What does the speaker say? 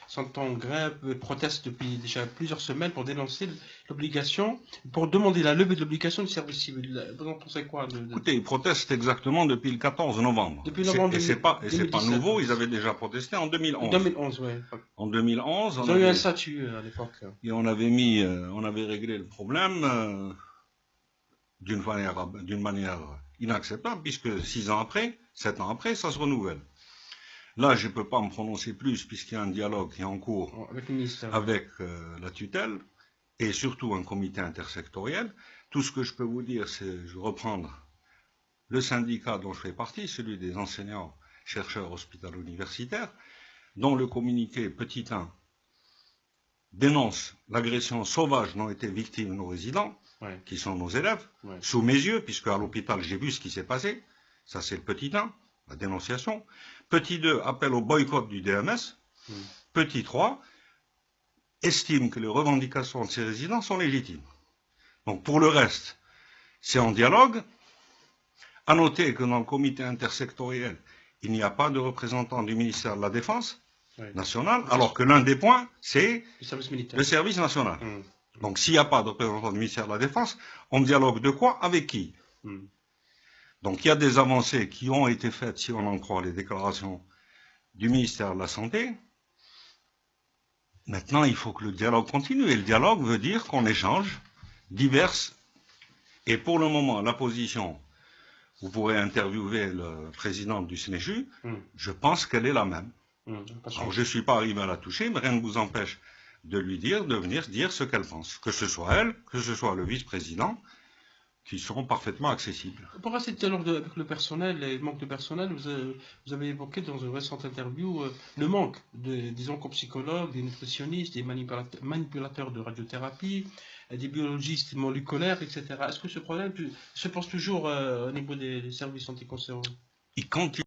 sont en grève, protestent depuis déjà plusieurs semaines pour dénoncer l'obligation, pour demander la levée de l'obligation du service civil. Vous en pensez quoi Écoutez, ils protestent exactement depuis le 14 novembre. depuis novembre Et c'est pas 2017, nouveau, ils avaient déjà protesté en 2011. 2011, oui. En 2011, Ils ont eu un statut à l'époque. et on avait réglé le problème d'une manière inacceptable, puisque 6 ans après, 7 ans après, ça se renouvelle. Là, je ne peux pas me prononcer plus, puisqu'il y a un dialogue qui est en cours Avec le ministère. avec la tutelle, et surtout un comité intersectoriel. Tout ce que je peux vous dire, c'est, je vais reprendre le syndicat dont je fais partie, celui des enseignants chercheurs hospitalo-universitaires, dont le communiqué petit 1 dénonce l'agression sauvage dont étaient victimes nos résidents, qui sont nos élèves, sous mes yeux, puisque à l'hôpital j'ai vu ce qui s'est passé. Ça c'est le petit 1, la dénonciation. Petit 2, appel au boycott du DMS. Petit 3, estime que les revendications de ces résidents sont légitimes. Donc pour le reste, c'est en dialogue. À noter que dans le comité intersectoriel, il n'y a pas de représentant du ministère de la Défense nationale, alors que l'un des points, c'est le service national. Donc s'il n'y a pas de représentant du ministère de la Défense, on dialogue de quoi? Avec qui? Donc il y a des avancées qui ont été faites, si on en croit les déclarations du ministère de la Santé. Maintenant, il faut que le dialogue continue. Et le dialogue veut dire qu'on échange diverses. Et pour le moment, la position, vous pourrez interviewer le président du SNEJU, je pense qu'elle est la même. Alors, je ne suis pas arrivé à la toucher, mais rien ne vous empêche de lui dire, de venir dire ce qu'elle pense. Que ce soit elle, que ce soit le vice-président, qui seront parfaitement accessibles. Pour rester tout à l'heure avec le personnel et le manque de personnel, vous avez évoqué dans une récente interview le manque, disons comme psychologues, des nutritionnistes, des manipulateurs de radiothérapie, des biologistes moléculaires, etc. Est-ce que ce problème se pose toujours au niveau des services anticancéreux? Il continue.